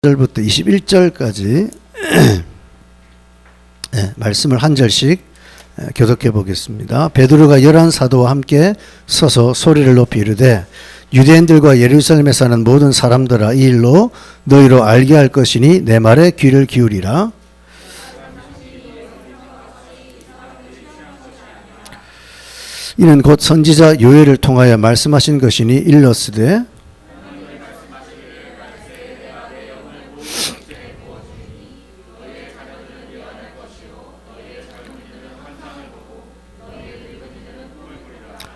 절부터 21절까지 말씀을 한 절씩 교독해 보겠습니다. 베드로가 11사도와 함께 서서 소리를 높이 이르되 유대인들과 예루살렘에 사는 모든 사람들아, 이 일로 너희로 알게 할 것이니 내 말에 귀를 기울이라. 이는 곧 선지자 요엘을 통하여 말씀하신 것이니 일렀으되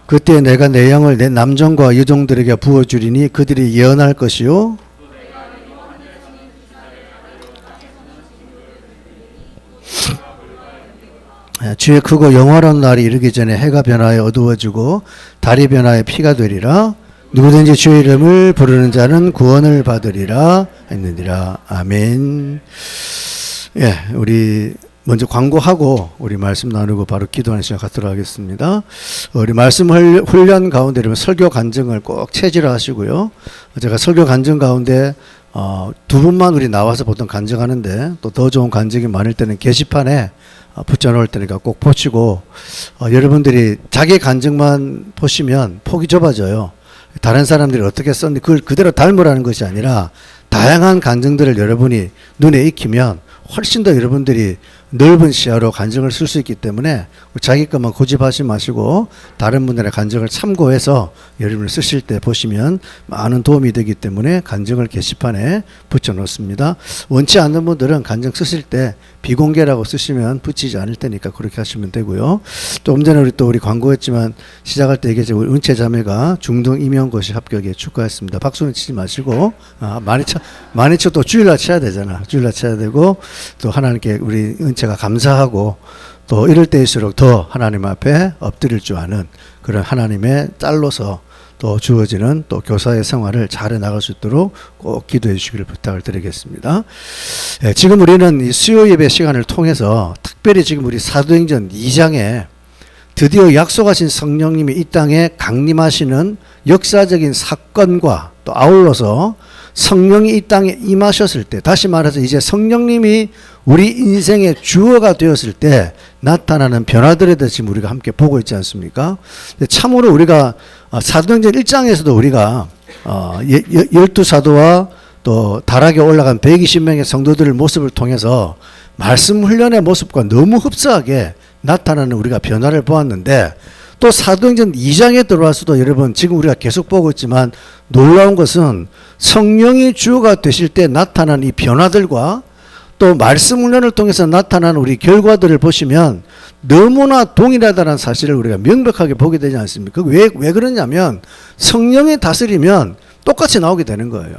그때 내가 내 영을 내 남종과 여종들에게 부어주리니 그들이 예언할 것이요 주의 크고 영화로운 날이 이르기 전에 해가 변하여 어두워지고 달이 변하여 피가 되리라. 누구든지 주의 이름을 부르는 자는 구원을 받으리라 했느니라. 아멘. 우리 먼저 광고하고 우리 말씀 나누고 바로 기도하는 시간 갖도록 하겠습니다. 우리 말씀 훈련 가운데 이러면 설교 간증을 꼭 체질화하시고요. 제가 설교 간증 가운데 두 분만 우리 나와서 보통 간증하는데 또 더 좋은 간증이 많을 때는 게시판에 붙여놓을 테니까 꼭 보시고 여러분들이 자기 간증만 보시면 폭이 좁아져요. 다른 사람들이 어떻게 썼는지 그걸 그대로 닮으라는 것이 아니라 다양한 간증들을 여러분이 눈에 익히면 훨씬 더 여러분들이 넓은 시야로 간증을 쓸 수 있기 때문에 자기 것만 고집하지 마시고 다른 분들의 간증을 참고해서 여러분을 쓰실 때 보시면 많은 도움이 되기 때문에 간증을 게시판에 붙여 놓습니다. 원치 않는 분들은 간증 쓰실 때 비공개라고 쓰시면 붙이지 않을 테니까 그렇게 하시면 되고요. 좀 전에 우리 광고했지만 시작할 때 얘기했죠. 우리 은채자매가 중등 임용고시 합격에 축하했습니다. 박수는 치지 마시고 많이 쳐 또 주일날 쳐야 되잖아. 주일날 쳐야 되고 또 하나님께 우리 은채가 감사하고 또 이럴 때일수록 더 하나님 앞에 엎드릴 줄 아는 그런 하나님의 딸로서 또 주어지는 또 교사의 생활을 잘해 나갈 수 있도록 꼭 기도해 주시기를 부탁을 드리겠습니다. 지금 우리는 이 수요 예배 시간을 통해서 특별히 지금 우리 사도행전 2장에 드디어 약속하신 성령님이 이 땅에 강림하시는 역사적인 사건과 또 아울러서 성령이 이 땅에 임하셨을 때, 다시 말해서 이제 성령님이 우리 인생의 주어가 되었을 때 나타나는 변화들에 대해서 지금 우리가 함께 보고 있지 않습니까? 참으로 우리가 사도행전 1장에서도 우리가 12사도와 또 다락에 올라간 120명의 성도들의 모습을 통해서 말씀 훈련의 모습과 너무 흡사하게 나타나는 우리가 변화를 보았는데, 또 사도행전 2장에 들어와서도 여러분 지금 우리가 계속 보고 있지만 놀라운 것은 성령이 주어가 되실 때 나타난 이 변화들과 또 말씀 훈련을 통해서 나타난 우리 결과들을 보시면 너무나 동일하다는 사실을 우리가 명백하게 보게 되지 않습니까? 왜 그러냐면 성령이 다스리면 똑같이 나오게 되는 거예요.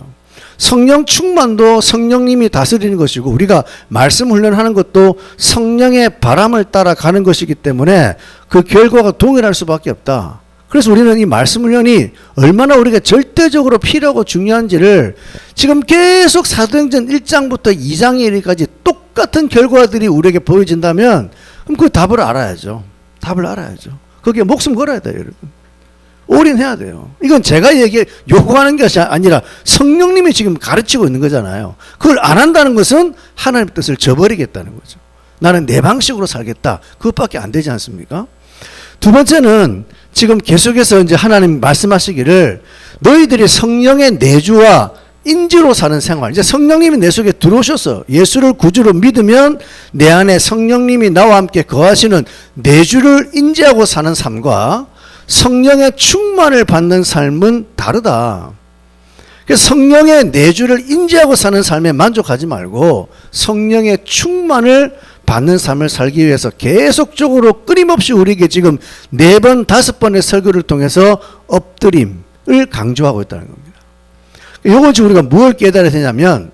성령 충만도 성령님이 다스리는 것이고 우리가 말씀 훈련하는 것도 성령의 바람을 따라가는 것이기 때문에 그 결과가 동일할 수밖에 없다. 그래서 우리는 이 말씀 훈련이 얼마나 우리가 절대적으로 필요하고 중요한지를 지금 계속 사도행전 1장부터 2장에 이르기까지 똑같은 결과들이 우리에게 보여진다면 그럼 그 답을 알아야죠. 답을 알아야죠. 거기에 목숨 걸어야 돼요, 여러분. 올인해야 돼요. 이건 제가 요구하는 것이 아니라 성령님이 지금 가르치고 있는 거잖아요. 그걸 안 한다는 것은 하나님의 뜻을 저버리겠다는 거죠. 나는 내 방식으로 살겠다. 그것밖에 안 되지 않습니까? 두 번째는 지금 계속해서 이제 하나님 말씀하시기를 너희들이 성령의 내주와 인지로 사는 생활. 이제 성령님이 내 속에 들어오셔서 예수를 구주로 믿으면 내 안에 성령님이 나와 함께 거하시는 내주를 인지하고 사는 삶과 성령의 충만을 받는 삶은 다르다. 그래서 성령의 내주를 인지하고 사는 삶에 만족하지 말고 성령의 충만을 받는 삶을 살기 위해서 계속적으로 끊임없이 우리에게 지금 4번, 5번의 설교를 통해서 엎드림을 강조하고 있다는 겁니다. 이걸 지금 우리가 뭘 깨달아야 되냐면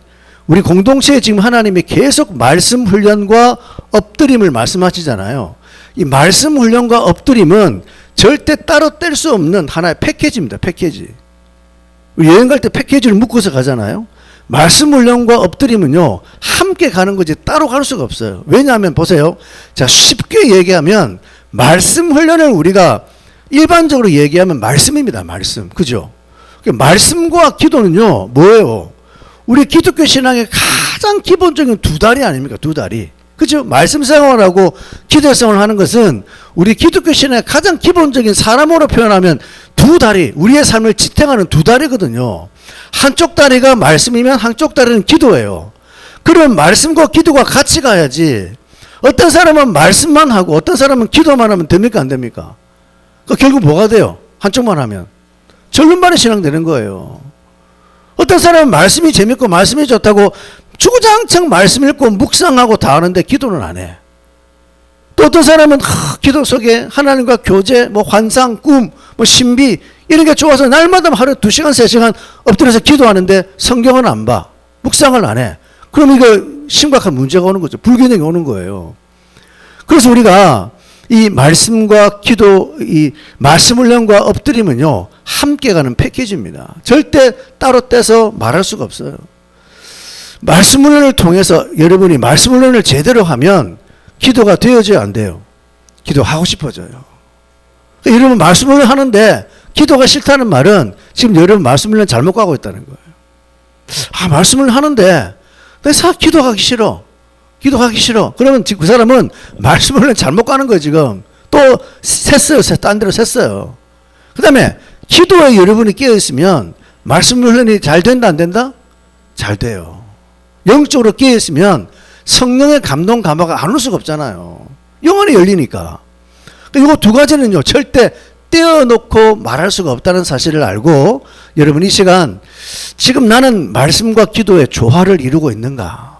우리 공동체에 지금 하나님이 계속 말씀 훈련과 엎드림을 말씀하시잖아요. 이 말씀 훈련과 엎드림은 절대 따로 뗄 수 없는 하나의 패키지입니다. 패키지. 여행 갈 때 패키지를 묶어서 가잖아요. 말씀 훈련과 엎드림은요 함께 가는 거지 따로 갈 수가 없어요. 왜냐하면 보세요. 자, 쉽게 얘기하면 말씀 훈련을 우리가 일반적으로 얘기하면 말씀입니다. 말씀. 그죠? 말씀과 기도는요 뭐예요? 우리 기독교 신앙의 가장 기본적인 두 다리 아닙니까? 두 다리. 그죠? 말씀 생활하고 기도 생활을 하는 것은 우리 기독교 신앙의 가장 기본적인 사람으로 표현하면 두 다리, 우리의 삶을 지탱하는 두 다리거든요. 한쪽 다리가 말씀이면 한쪽 다리는 기도예요. 그러면 말씀과 기도가 같이 가야지. 어떤 사람은 말씀만 하고 어떤 사람은 기도만 하면 됩니까? 안 됩니까? 그 결국 뭐가 돼요? 한쪽만 하면. 절름발이 신앙되는 거예요. 어떤 사람은 말씀이 재밌고 말씀이 좋다고 주구장창 말씀 읽고 묵상하고 다 하는데 기도는 안 해. 또 어떤 사람은 기도 속에 하나님과 교제, 뭐 환상, 꿈, 뭐 신비 이런 게 좋아서 날마다 하루에 2시간, 3시간 엎드려서 기도하는데 성경은 안 봐. 묵상을 안 해. 그럼 이거 심각한 문제가 오는 거죠. 불균형이 오는 거예요. 그래서 우리가 이 말씀과 기도, 이 말씀 훈련과 엎드림은요, 함께 가는 패키지입니다. 절대 따로 떼서 말할 수가 없어요. 말씀 훈련을 통해서 여러분이 말씀 훈련을 제대로 하면 기도가 되어져야 안 돼요. 기도하고 싶어져요. 여러분 말씀 훈련 하는데 기도가 싫다는 말은 지금 여러분 말씀 훈련 잘못 가고 있다는 거예요. 말씀 훈련 하는데 내가 기도하기 싫어. 기도하기 싫어. 그러면 그 사람은 말씀 훈련 잘못 가는 거예요, 지금. 또 샜어요. 딴 데로 샜어요. 그 다음에 기도에 여러분이 깨어있으면 말씀 훈련이 잘 된다, 안 된다? 잘 돼요. 영적으로 깨어있으면 성령의 감동, 감화가 안 올 수가 없잖아요. 영혼이 열리니까. 이거 두 가지는요, 절대 떼어놓고 말할 수가 없다는 사실을 알고 여러분 이 시간 지금 나는 말씀과 기도의 조화를 이루고 있는가?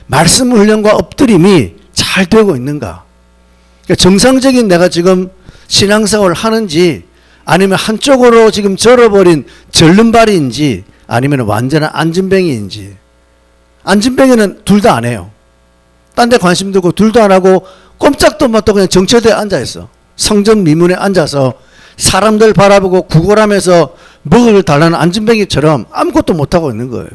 말씀 훈련과 엎드림이 잘 되고 있는가? 그러니까 정상적인 내가 지금 신앙생활을 하는지 아니면 한쪽으로 지금 절어버린 절름발이인지 아니면 완전한 안진뱅이인지. 안진뱅이는 둘 다 안 해요. 딴 데 관심 두고 둘도 안 하고 꼼짝도 못하고 그냥 정처대에 앉아있어. 성전 미문에 앉아서 사람들 바라보고 구걸하면서 먹을 달라는 안진뱅이처럼 아무것도 못하고 있는 거예요.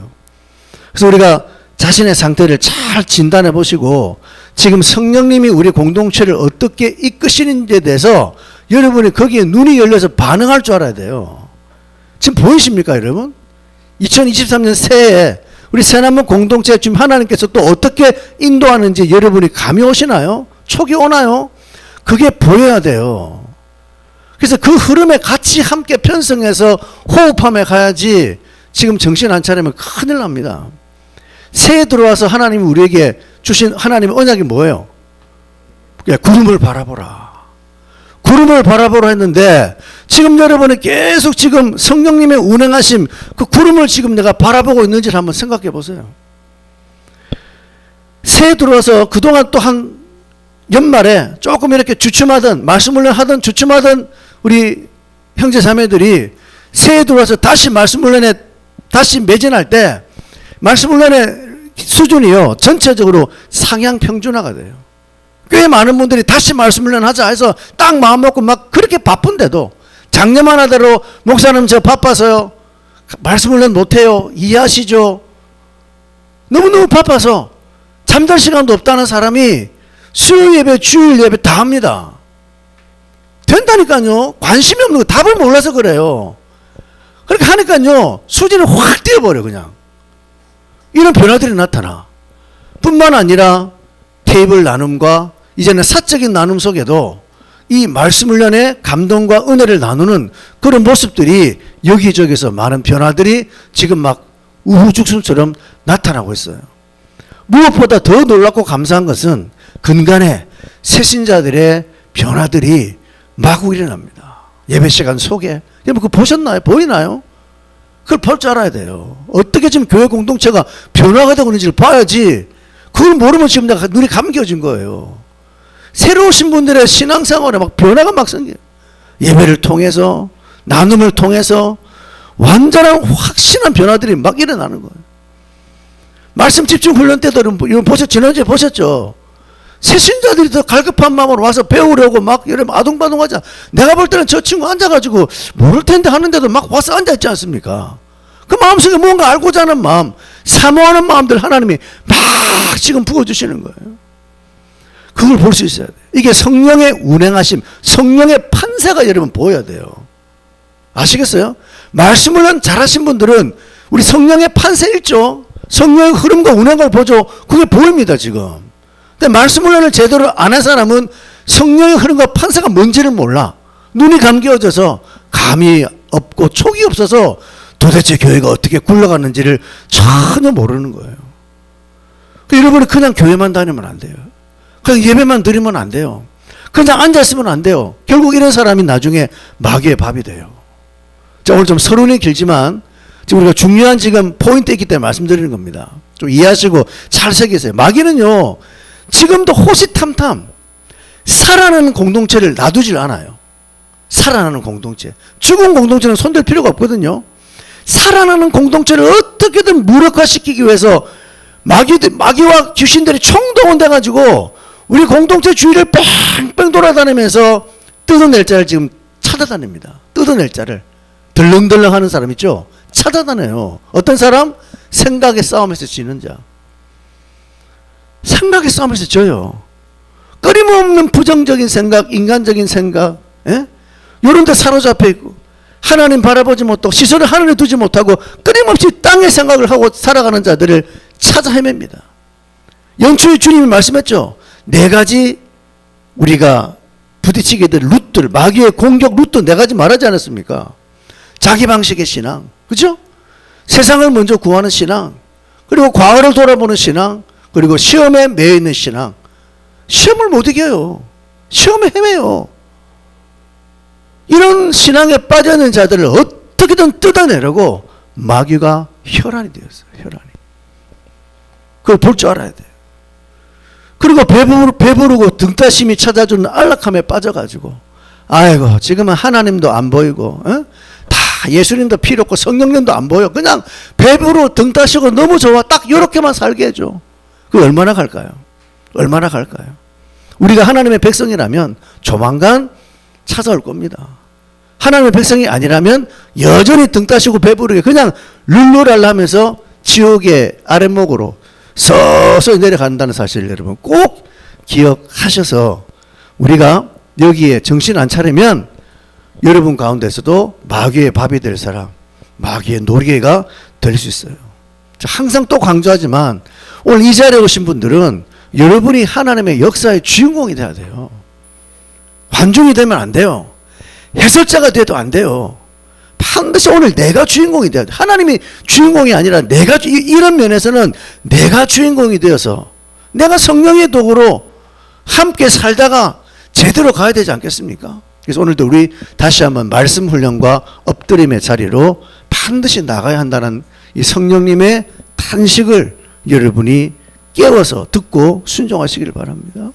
그래서 우리가 자신의 상태를 잘 진단해 보시고 지금 성령님이 우리 공동체를 어떻게 이끄시는지에 대해서 여러분이 거기에 눈이 열려서 반응할 줄 알아야 돼요. 지금 보이십니까, 여러분? 2023년 새해에 우리 새나무 공동체 지금 하나님께서 또 어떻게 인도하는지 여러분이 감이 오시나요? 촉이 오나요? 그게 보여야 돼요. 그래서 그 흐름에 같이 함께 편성해서 호흡하며 가야지 지금 정신 안 차리면 큰일 납니다. 새해 들어와서 하나님이 우리에게 주신 하나님의 언약이 뭐예요? 구름을 바라보라. 구름을 바라보라 했는데 지금 여러분이 계속 지금 성령님의 운행하심 그 구름을 지금 내가 바라보고 있는지를 한번 생각해 보세요. 새해 들어와서 그동안 또 한 연말에 조금 이렇게 주춤하던 말씀 훈련하던 주춤하던 우리 형제 자매들이 새해 들어와서 다시 말씀 훈련에 다시 매진할 때 말씀 훈련의 수준이요 전체적으로 상향 평준화가 돼요. 꽤 많은 분들이 다시 말씀 훈련하자 해서 딱 마음 먹고 막 그렇게 바쁜데도 작년만 하대로 목사님 저 바빠서요 말씀 훈련 못해요 이해하시죠? 너무너무 바빠서 잠잘 시간도 없다는 사람이 수요 예배 주일 예배 다 합니다. 된다니까요. 관심이 없는 거 답을 몰라서 그래요. 그렇게 하니까요 수준이 확 뛰어버려 그냥. 이런 변화들이 나타나. 뿐만 아니라 테이블 나눔과 이제는 사적인 나눔 속에도 이 말씀 훈련의 감동과 은혜를 나누는 그런 모습들이 여기저기서 많은 변화들이 지금 막 우후죽순처럼 나타나고 있어요. 무엇보다 더 놀랍고 감사한 것은 근간에 새신자들의 변화들이 마구 일어납니다. 예배 시간 속에. 여러분 그거 보셨나요? 보이나요? 그걸 볼 줄 알아야 돼요. 어떻게 지금 교회 공동체가 변화가 되고 있는지를 봐야지. 그걸 모르면 지금 내가 눈이 감겨진 거예요. 새로 오신 분들의 신앙생활에 막 변화가 막 생겨요. 예배를 통해서 나눔을 통해서 완전한 확실한 변화들이 막 일어나는 거예요. 말씀 집중 훈련 때도 여러분 보셨죠? 지난주에 보셨죠? 새신자들이 더 갈급한 마음으로 와서 배우려고 막 여러분 아둥바둥하자. 내가 볼 때는 저 친구 앉아가지고 모를 텐데 하는데도 막 와서 앉아있지 않습니까? 그 마음속에 뭔가 알고자 하는 마음, 사모하는 마음들 하나님이 막 지금 부어주시는 거예요. 그걸 볼 수 있어야 돼요. 이게 성령의 운행하심, 성령의 판세가 여러분 보여야 돼요. 아시겠어요? 말씀을 잘하신 분들은 우리 성령의 판세 읽죠. 성령의 흐름과 운행을 보죠. 그게 보입니다, 지금. 근데 말씀 훈련을 제대로 안 한 사람은 성령의 흐름과 판세가 뭔지를 몰라. 눈이 감겨져서 감이 없고 촉이 없어서 도대체 교회가 어떻게 굴러가는지를 전혀 모르는 거예요. 여러분이 그냥 교회만 다니면 안 돼요. 그냥 예배만 드리면 안 돼요. 그냥 앉아있으면 안 돼요. 결국 이런 사람이 나중에 마귀의 밥이 돼요. 자, 오늘 좀 서론이 길지만 지금 우리가 중요한 지금 포인트 있기 때문에 말씀드리는 겁니다. 좀 이해하시고 잘 새기세요. 마귀는요, 지금도 호시탐탐 살아나는 공동체를 놔두질 않아요. 살아나는 공동체. 죽은 공동체는 손댈 필요가 없거든요. 살아나는 공동체를 어떻게든 무력화시키기 위해서 마귀와 귀신들이 총동원돼가지고 우리 공동체 주위를 뺑뺑 돌아다니면서 뜯어낼 자를 지금 찾아다닙니다. 뜯어낼 자를. 덜렁덜렁 하는 사람 있죠? 찾아다녀요. 어떤 사람? 생각의 싸움에서 지는 자. 생각의 싸움에서 져요. 끊임없는 부정적인 생각, 인간적인 생각, 이런 데 사로잡혀 있고 하나님 바라보지 못하고 시선을 하늘에 두지 못하고 끊임없이 땅의 생각을 하고 살아가는 자들을 찾아 헤맵니다. 연초에 주님이 말씀했죠. 4가지 우리가 부딪히게 될 루트를, 마귀의 공격 루트 4가지 말하지 않았습니까? 자기 방식의 신앙, 그죠? 세상을 먼저 구하는 신앙, 그리고 과거를 돌아보는 신앙, 그리고 시험에 매여 있는 신앙. 시험을 못 이겨요. 시험에 헤매요. 이런 신앙에 빠져있는 자들을 어떻게든 뜯어내려고 마귀가 혈안이 되었어요. 혈안이. 그걸 볼 줄 알아야 돼요. 그리고 배부르고 등따심이 찾아주는 안락함에 빠져가지고 아이고 지금은 하나님도 안 보이고 다 예수님도 필요 없고 성령님도 안 보여. 그냥 배부르고 등따시고 너무 좋아. 딱 이렇게만 살게 해줘. 그게 얼마나 갈까요? 얼마나 갈까요? 우리가 하나님의 백성이라면 조만간 찾아올 겁니다. 하나님의 백성이 아니라면 여전히 등 따시고 배부르게 그냥 룰루랄라 하면서 지옥의 아랫목으로 서서히 내려간다는 사실을 여러분 꼭 기억하셔서 우리가 여기에 정신 안 차리면 여러분 가운데서도 마귀의 밥이 될 사람, 마귀의 노리개가 될 수 있어요. 항상 또 강조하지만 오늘 이 자리에 오신 분들은 여러분이 하나님의 역사의 주인공이 돼야 돼요. 관중이 되면 안 돼요. 해설자가 돼도 안 돼요. 반드시 오늘 내가 주인공이 돼야 돼. 하나님이 주인공이 아니라 내가 이런 면에서는 내가 주인공이 되어서 내가 성령의 도구로 함께 살다가 제대로 가야 되지 않겠습니까? 그래서 오늘도 우리 다시 한번 말씀 훈련과 엎드림의 자리로 반드시 나가야 한다는 이 성령님의 탄식을 여러분이 깨워서 듣고 순종하시기를 바랍니다.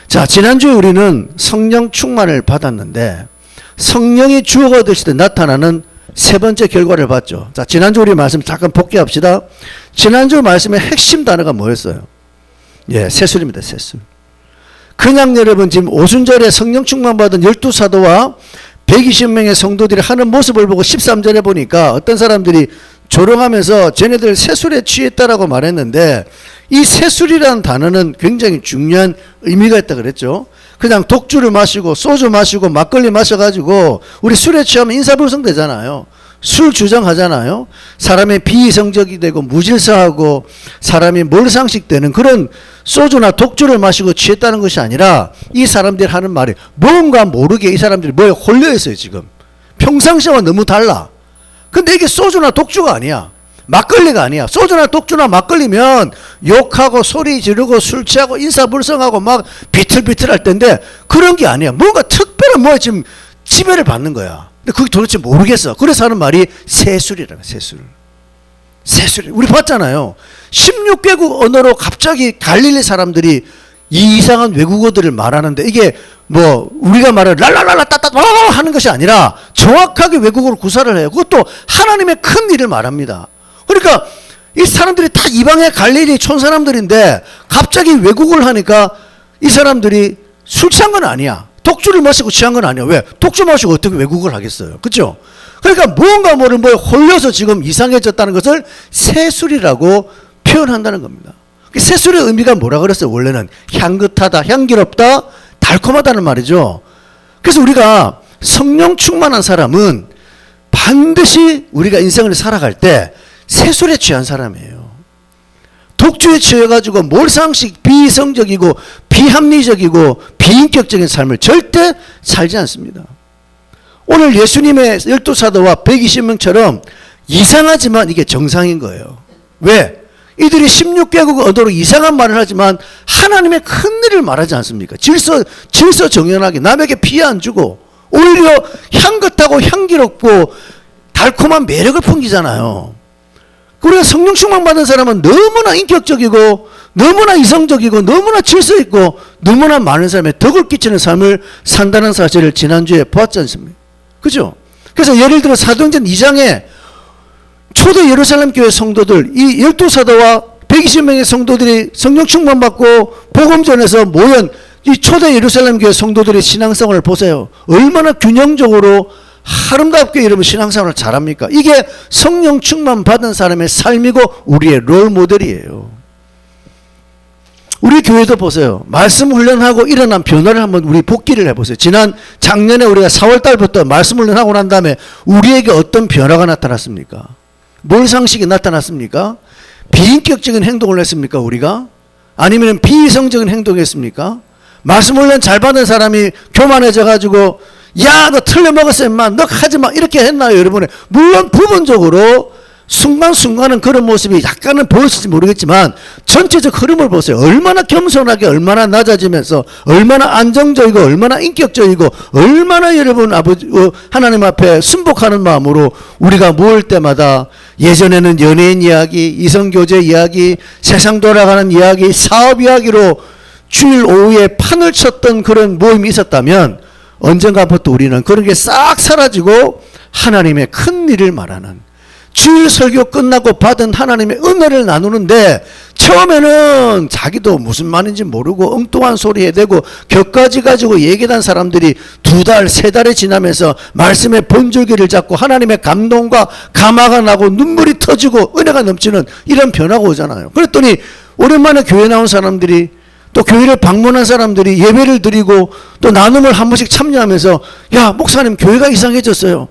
자, 지난주에 우리는 성령 충만을 받았는데 성령이 주어가 되실 때 나타나는 세 번째 결과를 봤죠. 자, 지난주 우리 말씀 잠깐 복귀합시다. 지난주 말씀의 핵심 단어가 뭐였어요? 예, 세술입니다. 세술. 그냥 여러분 지금 오순절에 성령 충만 받은 12사도와 120명의 성도들이 하는 모습을 보고 13절에 보니까 어떤 사람들이 조롱하면서 쟤네들 세술에 취했다라고 말했는데 이 세술이라는 단어는 굉장히 중요한 의미가 있다 그랬죠. 그냥 독주를 마시고 소주 마시고 막걸리 마셔가지고 우리 술에 취하면 인사불성 되잖아요. 술 주정하잖아요. 사람의 비이성적이 되고 무질서하고 사람이 몰상식되는 그런 소주나 독주를 마시고 취했다는 것이 아니라 이 사람들이 하는 말이 뭔가 모르게 이 사람들이 뭐에 홀려 있어요. 지금 평상시와 너무 달라. 근데 이게 소주나 독주가 아니야. 막걸리가 아니야. 소주나 독주나 막걸리면 욕하고 소리 지르고 술 취하고 인사불성하고 막 비틀비틀할 텐데 그런 게 아니야. 뭔가 특별한 뭐에 지금 지배를 받는 거야. 근데 그게 도대체 모르겠어. 그래서 하는 말이 세술이라고. 세술. 세술. 우리 봤잖아요. 16개국 언어로 갑자기 갈릴리 사람들이 이 이상한 외국어들을 말하는데 이게 뭐 우리가 말하는 랄랄랄라 따따 하는 것이 아니라 정확하게 외국어로 구사를 해요. 그것도 하나님의 큰 일을 말합니다. 그러니까 이 사람들이 다 이방의 갈릴리 촌사람들인데 갑자기 외국어를 하니까 이 사람들이 술 취한 건 아니야. 독주를 마시고 취한 건 아니야. 왜? 독주 마시고 어떻게 외국어를 하겠어요. 그렇죠? 그러니까 무언가 모르는 뭐에 홀려서 지금 이상해졌다는 것을 세술이라고 표현한다는 겁니다. 세술의 의미가 뭐라 그랬어요? 원래는 향긋하다, 향기롭다, 달콤하다는 말이죠. 그래서 우리가 성령 충만한 사람은 반드시 우리가 인생을 살아갈 때 세술에 취한 사람이에요. 독주에 취해가지고 몰상식 비이성적이고 비합리적이고 비인격적인 삶을 절대 살지 않습니다. 오늘 예수님의 12사도와 120명처럼 이상하지만 이게 정상인 거예요. 왜? 이들이 16개국 언어로 이상한 말을 하지만 하나님의 큰 일을 말하지 않습니까? 질서 정연하게 남에게 피해 안 주고 오히려 향긋하고 향기롭고 달콤한 매력을 풍기잖아요. 우리가 성령 충만 받은 사람은 너무나 인격적이고 너무나 이성적이고 너무나 질서 있고 너무나 많은 사람의 덕을 끼치는 삶을 산다는 사실을 지난주에 보았지 않습니까? 그죠? 그래서 예를 들어 사도행전 2장에 초대 예루살렘 교회 성도들, 이 12사도와 120명의 성도들이 성령 충만 받고 복음 전에서 모연 이 초대 예루살렘 교회 성도들의 신앙생활을 보세요. 얼마나 균형적으로 아름답게 여러분 신앙생활을 잘합니까? 이게 성령 충만 받은 사람의 삶이고 우리의 롤 모델이에요. 우리 교회도 보세요. 말씀 훈련하고 일어난 변화를 한번 우리 복기를 해보세요. 작년에 우리가 4월 달부터 말씀 훈련하고 난 다음에 우리에게 어떤 변화가 나타났습니까? 몰상식이 나타났습니까? 비인격적인 행동을 했습니까? 우리가? 아니면 비이성적인 행동을 했습니까? 말씀 훈련 잘 받은 사람이 교만해져 가지고 야 너 틀려먹었어 임마 너 하지마 이렇게 했나요 여러분? 물론 부분적으로 순간순간은 그런 모습이 약간은 보였을지 모르겠지만 전체적 흐름을 보세요. 얼마나 겸손하게 얼마나 낮아지면서 얼마나 안정적이고 얼마나 인격적이고 얼마나 여러분 하나님 앞에 순복하는 마음으로 우리가 모일 때마다 예전에는 연예인 이야기, 이성교제 이야기, 세상 돌아가는 이야기, 사업 이야기로 주일 오후에 판을 쳤던 그런 모임이 있었다면 언젠가부터 우리는 그런 게 싹 사라지고 하나님의 큰 일을 말하는 주일 설교 끝나고 받은 하나님의 은혜를 나누는데 처음에는 자기도 무슨 말인지 모르고 엉뚱한 소리 해대고 격가지 가지고 얘기한 사람들이 2달, 3달이 지나면서 말씀의 본줄기를 잡고 하나님의 감동과 감화가 나고 눈물이 터지고 은혜가 넘치는 이런 변화가 오잖아요. 그랬더니 오랜만에 교회 나온 사람들이 또 교회를 방문한 사람들이 예배를 드리고 또 나눔을 한 번씩 참여하면서 야 목사님 교회가 이상해졌어요.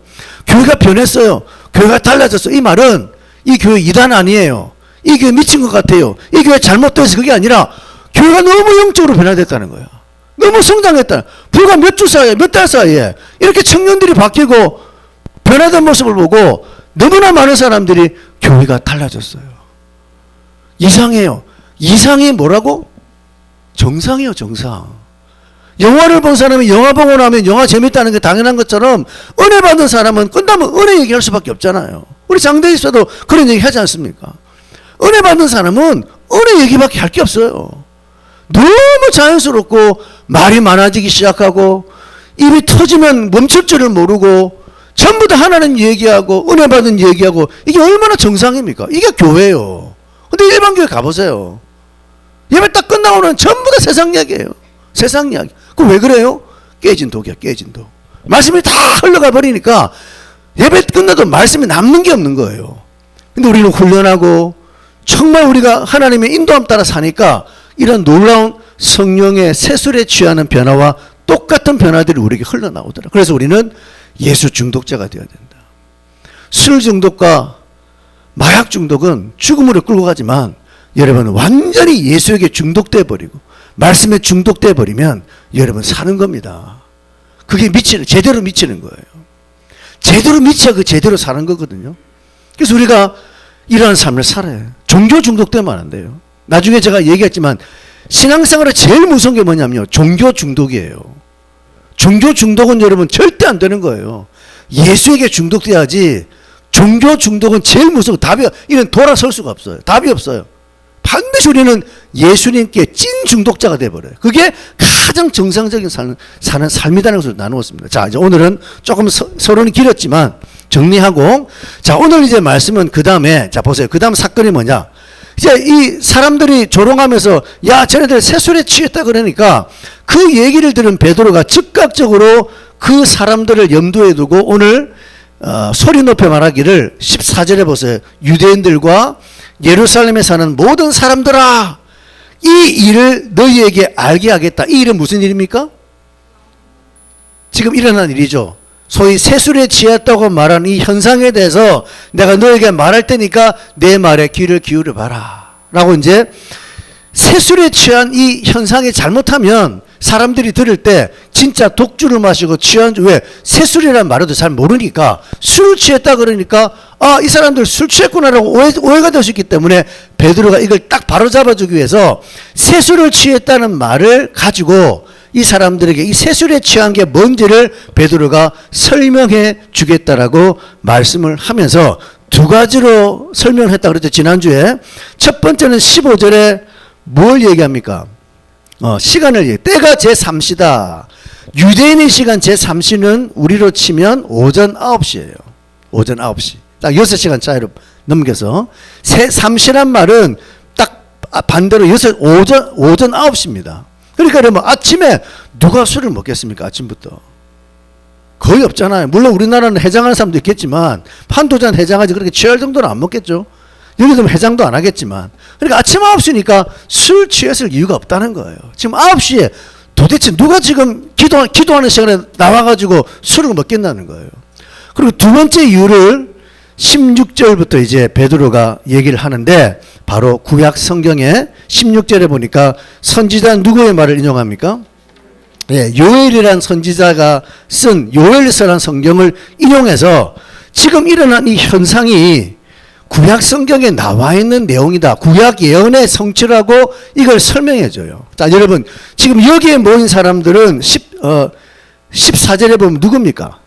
교회가 변했어요. 교회가 달라졌어. 이 말은 이 교회 이단 아니에요. 이 교회 미친 것 같아요. 이 교회 잘못돼서 그게 아니라 교회가 너무 영적으로 변화됐다는 거야. 너무 성장했다. 불과 몇 주 사이에 몇 달 사이에 이렇게 청년들이 바뀌고 변화된 모습을 보고 너무나 많은 사람들이 교회가 달라졌어요. 이상해요. 이상이 뭐라고? 정상이에요. 정상. 영화를 본 사람이 영화 보고 나면 영화 재밌다는 게 당연한 것처럼 은혜 받은 사람은 끝나면 은혜 얘기할 수밖에 없잖아요. 우리 장대에 있어도 그런 얘기 하지 않습니까? 은혜 받는 사람은 은혜 얘기밖에 할 게 없어요. 너무 자연스럽고 말이 많아지기 시작하고 입이 터지면 멈출 줄을 모르고 전부 다 하나님 얘기하고 은혜 받은 얘기하고 이게 얼마나 정상입니까? 이게 교회예요. 근데 일반 교회 가보세요. 예배 딱 끝나고는 전부 다 세상 이야기예요. 세상 이야기. 그 왜 그래요? 깨진 독이야, 깨진 독. 말씀이 다 흘러가 버리니까 예배 끝나도 말씀이 남는 게 없는 거예요. 근데 우리는 훈련하고 정말 우리가 하나님의 인도함 따라 사니까 이런 놀라운 성령의 세술에 취하는 변화와 똑같은 변화들이 우리에게 흘러나오더라. 그래서 우리는 예수 중독자가 되어야 된다. 술 중독과 마약 중독은 죽음으로 끌고 가지만 여러분 완전히 예수에게 중독돼 버리고 말씀에 중독돼 버리면 여러분 사는 겁니다. 그게 제대로 미치는 거예요. 제대로 미쳐야 그 제대로 사는 거거든요. 그래서 우리가 이러한 삶을 살아요. 종교 중독되면 안 돼요. 나중에 제가 얘기했지만 신앙생활에 제일 무서운 게 뭐냐면요. 종교 중독이에요. 종교 중독은 여러분 절대 안 되는 거예요. 예수에게 중독돼야지. 종교 중독은 제일 무서워. 이는 돌아설 수가 없어요. 답이 없어요. 반드시 우리는 예수님께 찐 중독자가 되어버려요. 그게 가장 정상적인 사는 삶이라는 것을 나누었습니다. 자, 이제 오늘은 조금 서론이 길었지만 정리하고, 자, 오늘 이제 말씀은 그 다음에, 자, 보세요. 그 다음 사건이 뭐냐. 이제 이 사람들이 조롱하면서, 야, 쟤네들 세술에 취했다 그러니까 그 얘기를 들은 베드로가 즉각적으로 그 사람들을 염두에 두고 오늘 소리 높여 말하기를 14절에 보세요. 유대인들과 예루살렘에 사는 모든 사람들아, 이 일을 너희에게 알게 하겠다. 이 일은 무슨 일입니까? 지금 일어난 일이죠. 소위 세술에 취했다고 말하는 이 현상에 대해서 내가 너에게 말할 테니까 내 말에 귀를 기울여 봐라 라고 이제 세술에 취한 이 현상이 잘못하면 사람들이 들을 때 진짜 독주를 마시고 취한 왜 세술이라는 말도 잘 모르니까 술 취했다 그러니까 아, 이 사람들 술 취했구나라고 오해가 될 수 있기 때문에 베드로가 이걸 딱 바로 잡아주기 위해서 세술을 취했다는 말을 가지고 이 사람들에게 이 세술에 취한 게 뭔지를 베드로가 설명해 주겠다라고 말씀을 하면서 두 가지로 설명을 했다 그랬죠. 지난주에 첫 번째는 15절에 뭘 얘기합니까? 시간을 때가 제3시다. 유대인의 시간 제3시는 우리로 치면 오전 9시예요. 오전 9시. 딱 6시간 차이로 넘겨서 3시란 말은 딱 반대로 오전 9시입니다. 그러니까 그러면 아침에 누가 술을 먹겠습니까? 아침부터. 거의 없잖아요. 물론 우리나라는 해장하는 사람도 있겠지만 한두 잔 해장하지 그렇게 취할 정도는 안 먹겠죠. 여기서는 해장도 안 하겠지만. 그러니까 아침 9시니까 술 취했을 이유가 없다는 거예요. 지금 9시에 도대체 누가 지금 기도하는 시간에 나와가지고 술을 먹겠다는 거예요. 그리고 두 번째 이유를 16절부터 이제 베드로가 얘기를 하는데 바로 구약 성경에 16절에 보니까 선지자 누구의 말을 인용합니까? 예, 요엘이란 선지자가 쓴 요엘서란 성경을 인용해서 지금 일어난 이 현상이 구약 성경에 나와 있는 내용이다. 구약 예언의 성취라고 이걸 설명해 줘요. 자, 여러분 지금 여기에 모인 사람들은 14절에 보면 누굽니까?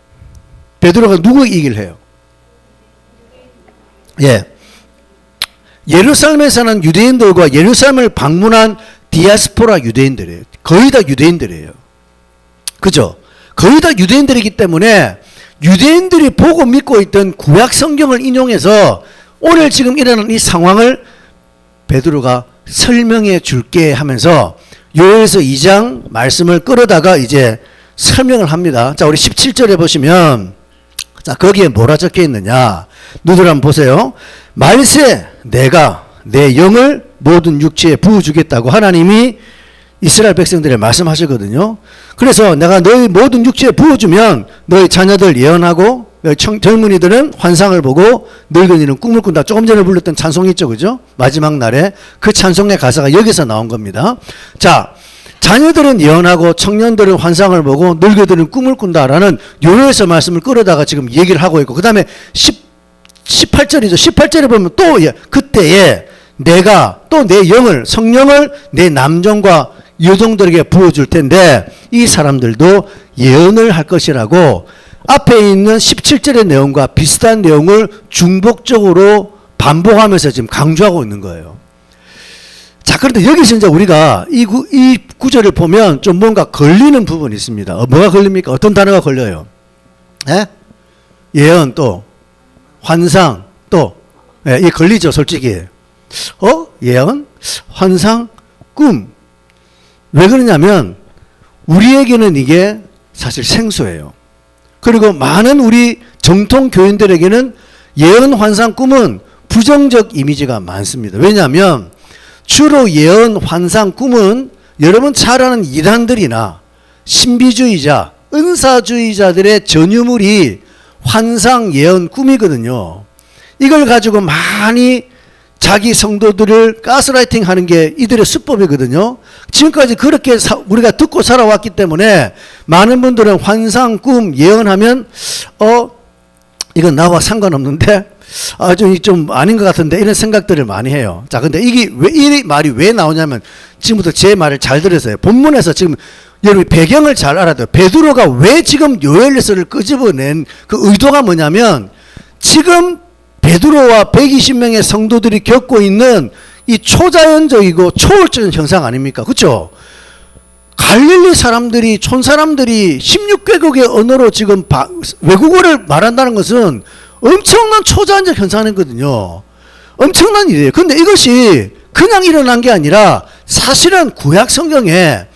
베드로가 누구 얘기를 해요? 예, 예루살렘에 사는 유대인들과 예루살렘을 방문한 디아스포라 유대인들이에요. 거의 다 유대인들이에요. 그죠? 거의 다 유대인들이기 때문에 유대인들이 보고 믿고 있던 구약 성경을 인용해서 오늘 지금 일어난 이 상황을 베드로가 설명해 줄게 하면서 요엘서 2장 말씀을 끌어다가 이제 설명을 합니다. 자, 우리 17절에 보시면 자, 거기에 뭐라 적혀 있느냐? 누들 한번 보세요. 말세 내가 내 영을 모든 육체에 부어주겠다고 하나님이 이스라엘 백성들에 말씀하시거든요. 그래서 내가 너희 모든 육체에 부어주면 너희 자녀들 예언하고 너희 젊은이들은 환상을 보고 늙은이는 꿈을 꾼다. 조금 전에 불렀던 찬송이 있죠. 그죠? 마지막 날에 그 찬송의 가사가 여기서 나온 겁니다. 자, 자녀들은 예언하고 청년들은 환상을 보고 늙은이들은 꿈을 꾼다라는 요엘서 말씀을 끌어다가 지금 얘기를 하고 있고 그 다음에 18절이죠. 18절에 보면 또 그때에 내가 또 내 영을 성령을 내 남종과 여종들에게 부어줄 텐데 이 사람들도 예언을 할 것이라고 앞에 있는 17절의 내용과 비슷한 내용을 중복적으로 반복하면서 지금 강조하고 있는 거예요. 자, 그런데 여기서 이제 우리가 이 구절을 보면 좀 뭔가 걸리는 부분이 있습니다. 뭐가 걸립니까? 어떤 단어가 걸려요? 예? 예언 또 환상 또 예, 이게 걸리죠, 솔직히. 예언, 환상, 꿈. 왜 그러냐면 우리에게는 이게 사실 생소해요. 그리고 많은 우리 정통 교인들에게는 예언, 환상, 꿈은 부정적 이미지가 많습니다. 왜냐하면 주로 예언, 환상, 꿈은 여러분 잘 아는 이단들이나 신비주의자, 은사주의자들의 전유물이 환상, 예언, 꿈이거든요. 이걸 가지고 많이 자기 성도들을 가스라이팅 하는 게 이들의 수법이거든요. 지금까지 그렇게 우리가 듣고 살아왔기 때문에 많은 분들은 환상, 꿈, 예언하면 이건 나와 상관없는데 좀 아닌 것 같은데 이런 생각들을 많이 해요. 자, 근데 이 말이 왜 나오냐면 지금부터 제 말을 잘 들으세요. 본문에서 지금 여러분 배경을 잘 알아야 돼요. 베드로가 왜 지금 요엘서를 끄집어낸 그 의도가 뭐냐면 지금 베드로와 120명의 성도들이 겪고 있는 이 초자연적이고 초월적인 현상 아닙니까? 그렇죠? 갈릴리 사람들이 촌사람들이 16개국의 언어로 지금 외국어를 말한다는 것은 엄청난 초자연적 현상이거든요. 엄청난 일이에요. 근데 이것이 그냥 일어난 게 아니라 사실은 구약 성경에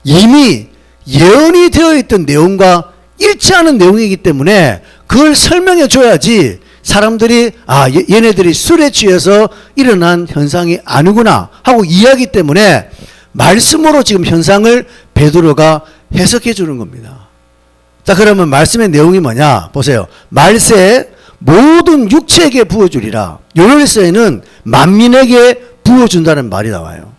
이미 예언이 되어 있던 내용과 일치하는 내용이기 때문에 그걸 설명해 줘야지 사람들이 얘네들이 술에 취해서 일어난 현상이 아니구나 하고 이해하기 때문에 말씀으로 지금 현상을 베드로가 해석해 주는 겁니다. 자, 그러면 말씀의 내용이 뭐냐? 보세요. 말세 모든 육체에게 부어주리라. 요엘서에는 만민에게 부어준다는 말이 나와요.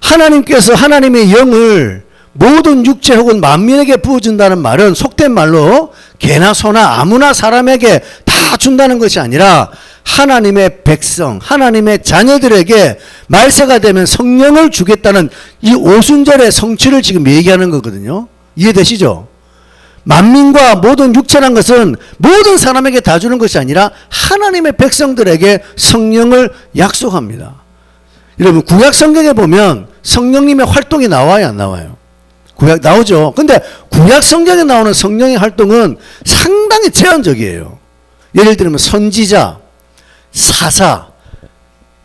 하나님께서 하나님의 영을 모든 육체 혹은 만민에게 부어준다는 말은 속된 말로 개나 소나 아무나 사람에게 다 준다는 것이 아니라 하나님의 백성, 하나님의 자녀들에게 말세가 되면 성령을 주겠다는 이 오순절의 성취를 지금 얘기하는 거거든요. 이해되시죠? 만민과 모든 육체란 것은 모든 사람에게 다 주는 것이 아니라 하나님의 백성들에게 성령을 약속합니다. 여러분, 구약 성경에 보면 성령님의 활동이 나와요, 안 나와요? 구약 나오죠. 근데 구약 성경에 나오는 성령의 활동은 상당히 제한적이에요. 예를 들면 선지자, 사사,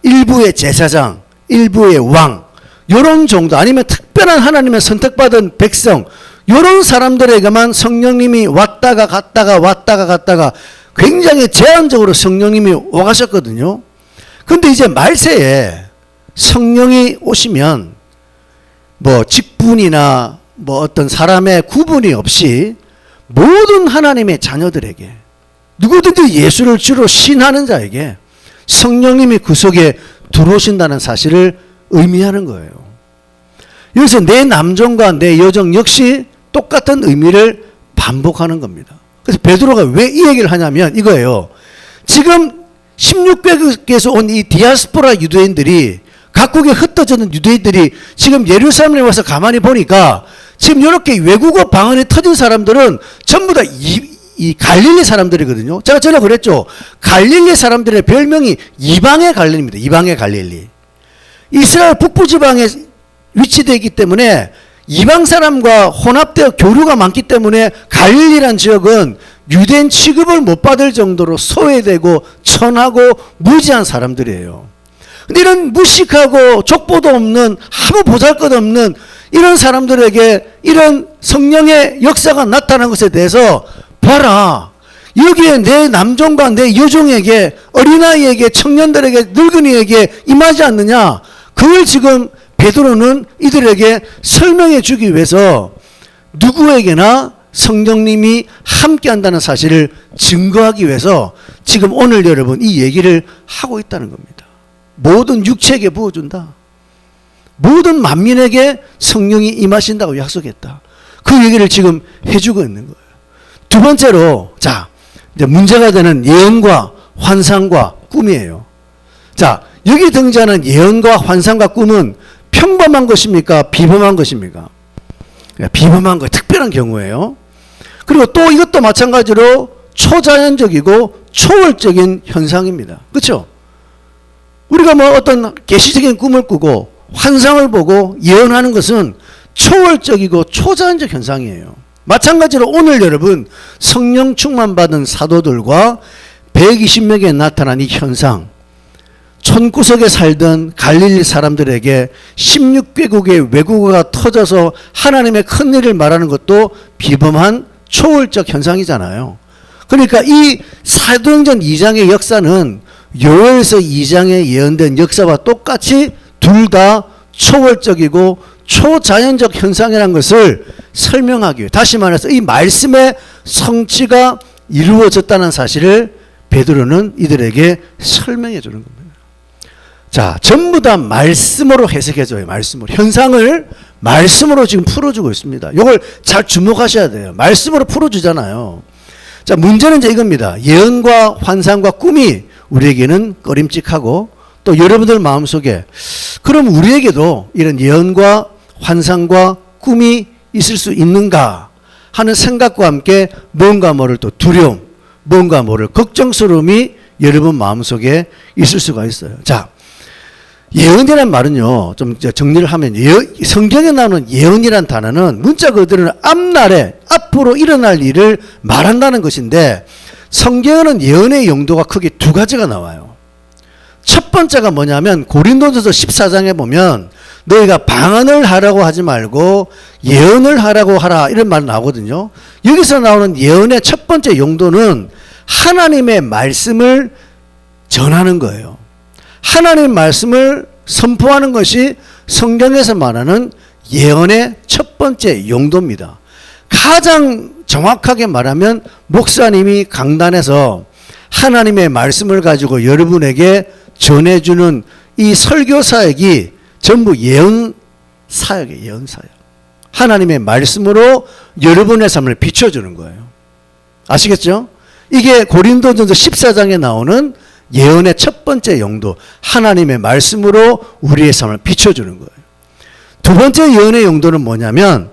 일부의 제사장, 일부의 왕, 이런 정도, 아니면 특별한 하나님의 선택받은 백성, 이런 사람들에게만 성령님이 왔다가 갔다가 굉장히 제한적으로 성령님이 오가셨거든요. 근데 이제 말세에 성령이 오시면 뭐 직분이나 뭐 어떤 사람의 구분이 없이 모든 하나님의 자녀들에게, 누구든지 예수를 주로 신하는 자에게 성령님이 그 속에 들어오신다는 사실을 의미하는 거예요. 여기서 내 남정과 내 여정 역시 똑같은 의미를 반복하는 겁니다. 그래서 베드로가 왜 이 얘기를 하냐면 이거예요. 지금 16개국에서 온 이 디아스포라 유대인들이, 각국에 흩어지는 유대인들이 지금 예루살렘에 와서 가만히 보니까 지금 이렇게 외국어 방언이 터진 사람들은 전부 다 이 갈릴리 사람들이거든요. 제가 전에 그랬죠. 갈릴리 사람들의 별명이 이방의 갈릴리입니다. 이방의 갈릴리. 이스라엘 북부 지방에 위치되어 있기 때문에 이방 사람과 혼합되어 교류가 많기 때문에 갈릴리란 지역은 유대인 취급을 못 받을 정도로 소외되고 천하고 무지한 사람들이에요. 근데 이런 무식하고 족보도 없는, 아무 보잘것없는 이런 사람들에게 이런 성령의 역사가 나타난 것에 대해서, 봐라, 여기에 내 남종과 내 여종에게, 어린아이에게, 청년들에게, 늙은이에게 임하지 않느냐. 그걸 지금 베드로는 이들에게 설명해 주기 위해서 누구에게나 성령님이 함께 한다는 사실을 증거하기 위해서 지금 오늘 여러분 이 얘기를 하고 있다는 겁니다. 모든 육체에게 부어준다. 모든 만민에게 성령이 임하신다고 약속했다. 그 얘기를 지금 해주고 있는 거예요. 두 번째로, 자, 이제 문제가 되는 예언과 환상과 꿈이에요. 자, 여기 등장하는 예언과 환상과 꿈은 평범한 것입니까? 비범한 것입니까? 비범한 거, 특별한 경우예요. 그리고 또 이것도 마찬가지로 초자연적이고 초월적인 현상입니다. 그렇죠? 우리가 뭐 어떤 계시적인 꿈을 꾸고 환상을 보고 예언하는 것은 초월적이고 초자연적 현상이에요. 마찬가지로 오늘 여러분 성령 충만 받은 사도들과 120명에 나타난 이 현상, 촌구석에 살던 갈릴리 사람들에게 16개국의 외국어가 터져서 하나님의 큰 일을 말하는 것도 비범한 초월적 현상이잖아요. 그러니까 이 사도행전 2장의 역사는 요엘서 2장에 예언된 역사와 똑같이 둘 다 초월적이고 초자연적 현상이라는 것을 설명하기 위해, 다시 말해서 이 말씀의 성취가 이루어졌다는 사실을 베드로는 이들에게 설명해 주는 겁니다. 자, 전부 다 말씀으로 해석해줘요. 말씀으로. 현상을 말씀으로 지금 풀어주고 있습니다. 이걸 잘 주목하셔야 돼요. 말씀으로 풀어주잖아요. 자, 문제는 이제 이겁니다. 예언과 환상과 꿈이 우리에게는 꺼림칙하고 또 여러분들 마음속에 그럼 우리에게도 이런 예언과 환상과 꿈이 있을 수 있는가 하는 생각과 함께 뭔가 모를 또 두려움, 뭔가 모를 걱정스러움이 여러분 마음속에 있을 수가 있어요. 자, 예언이란 말은요, 좀 정리를 하면 성경에 나오는 예언이란 단어는 문자 그대로는 앞날에 앞으로 일어날 일을 말한다는 것인데 성경에는 예언의 용도가 크게 두 가지가 나와요. 첫 번째가 뭐냐면 고린도전서 14장에 보면 너희가 방언을 하라고 하지 말고 예언을 하라고 하라 이런 말 나오거든요. 여기서 나오는 예언의 첫 번째 용도는 하나님의 말씀을 전하는 거예요. 하나님의 말씀을 선포하는 것이 성경에서 말하는 예언의 첫 번째 용도입니다. 가장 정확하게 말하면 목사님이 강단에서 하나님의 말씀을 가지고 여러분에게 전해주는 이 설교 사역이 전부 예언 사역이에요. 예언 사역. 하나님의 말씀으로 여러분의 삶을 비춰주는 거예요. 아시겠죠? 이게 고린도전서 14장에 나오는 예언의 첫 번째 용도, 하나님의 말씀으로 우리의 삶을 비춰주는 거예요. 두 번째 예언의 용도는 뭐냐면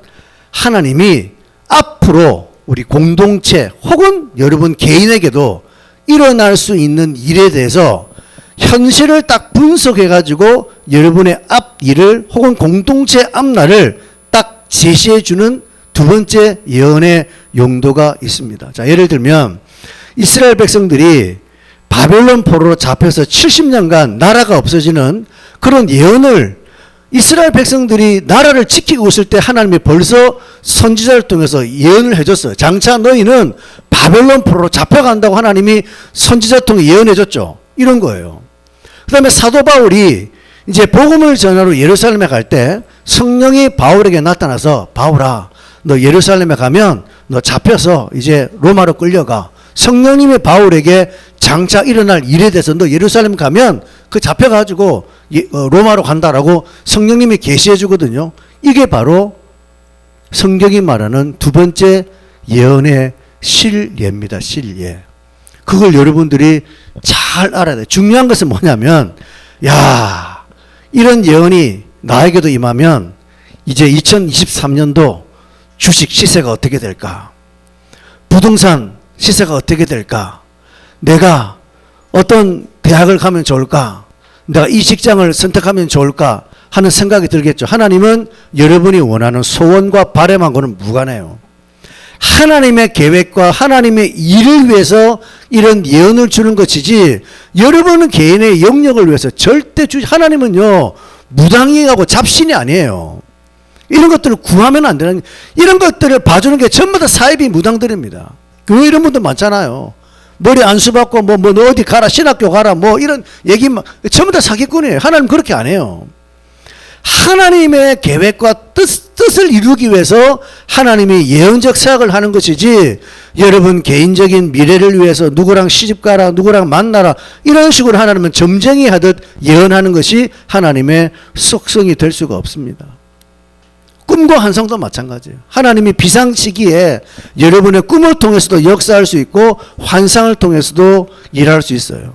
하나님이 앞으로 우리 공동체 혹은 여러분 개인에게도 일어날 수 있는 일에 대해서 현실을 딱 분석해 가지고 여러분의 앞일을 혹은 공동체 앞날을 딱 제시해 주는 두 번째 예언의 용도가 있습니다. 자, 예를 들면 이스라엘 백성들이 바벨론 포로로 잡혀서 70년간 나라가 없어지는 그런 예언을 이스라엘 백성들이 나라를 지키고 있을 때 하나님이 벌써 선지자를 통해서 예언을 해줬어요. 장차 너희는 바벨론 포로로 잡혀간다고 하나님이 선지자를 통해 예언해줬죠. 이런 거예요. 그 다음에 사도 바울이 이제 복음을 전하러 예루살렘에 갈 때 성령이 바울에게 나타나서 바울아, 너 예루살렘에 가면 너 잡혀서 이제 로마로 끌려가. 성령님이 바울에게 장차 일어날 일에 대해서 너 예루살렘 가면 그 잡혀가지고 로마로 간다라고 성령님이 계시해 주거든요. 이게 바로 성경이 말하는 두 번째 예언의 실예입니다. 실예. 그걸 여러분들이 잘 알아야 돼요. 중요한 것은 뭐냐면 야, 이런 예언이 나에게도 임하면 이제 2023년도 주식 시세가 어떻게 될까? 부동산 시세가 어떻게 될까? 내가 어떤 대학을 가면 좋을까? 내가 이 직장을 선택하면 좋을까? 하는 생각이 들겠죠. 하나님은 여러분이 원하는 소원과 바람하고는 무관해요. 하나님의 계획과 하나님의 일을 위해서 이런 예언을 주는 것이지 여러분은 개인의 영역을 위해서 절대 하나님은요 무당이하고 잡신이 아니에요. 이런 것들을 구하면 안 되는, 이런 것들을 봐주는 게 전부 다 사이비 무당들입니다. 교회 이런 분들 많잖아요. 머리 안수 받고 뭐 너 어디 가라, 신학교 가라, 뭐 이런 얘기 전부 다 사기꾼이에요. 하나님 그렇게 안 해요. 하나님의 계획과 뜻을 이루기 위해서 하나님이 예언적 사역을 하는 것이지 여러분 개인적인 미래를 위해서 누구랑 시집가라, 누구랑 만나라 이런 식으로 하나님은 점쟁이 하듯 예언하는 것이 하나님의 속성이 될 수가 없습니다. 꿈과 환상도 마찬가지예요. 하나님이 비상시기에 여러분의 꿈을 통해서도 역사할 수 있고 환상을 통해서도 일할 수 있어요.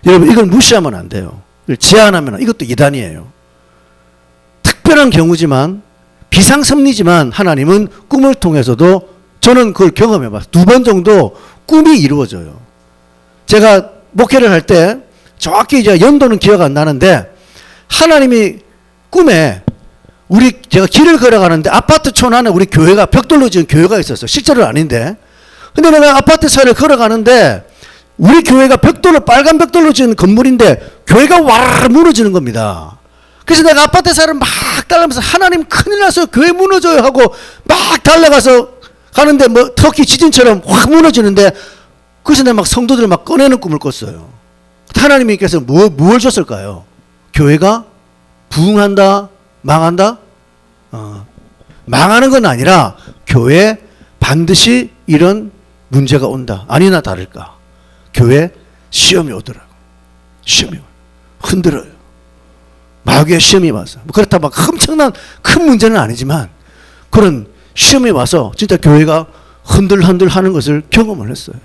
여러분 이걸 무시하면 안 돼요. 이걸 제한하면 이것도 이단이에요. 특별한 경우지만 비상섭리지만 하나님은 꿈을 통해서도 저는 그걸 경험해봤어요. 2번 정도 꿈이 이루어져요. 제가 목회를 할 때 정확히 이제 연도는 기억 안 나는데 하나님이 꿈에 제가 길을 걸어가는데 아파트촌 안에 우리 교회가 벽돌로 지은 교회가 있었어요. 실제로는 아닌데. 근데 내가 아파트 사이를 걸어가는데 우리 교회가 빨간 벽돌로 지은 건물인데 교회가 와르르 무너지는 겁니다. 그래서 내가 아파트 사이를 막 달려가면서 하나님 큰일 났어요. 교회 무너져요 하고 막 달려가서 가는데 뭐 터키 지진처럼 확 무너지는데 그래서 내가 막 성도들 막 꺼내는 꿈을 꿨어요. 하나님께서 뭘 줬을까요? 교회가 부흥한다? 망한다? 망하는 건 아니라 교회에 반드시 이런 문제가 온다. 아니나 다를까. 교회에 시험이 오더라고. 시험이 흔들어요. 마귀의 시험이 와서. 그렇다 막 엄청난 큰 문제는 아니지만 그런 시험이 와서 진짜 교회가 흔들흔들 하는 것을 경험을 했어요.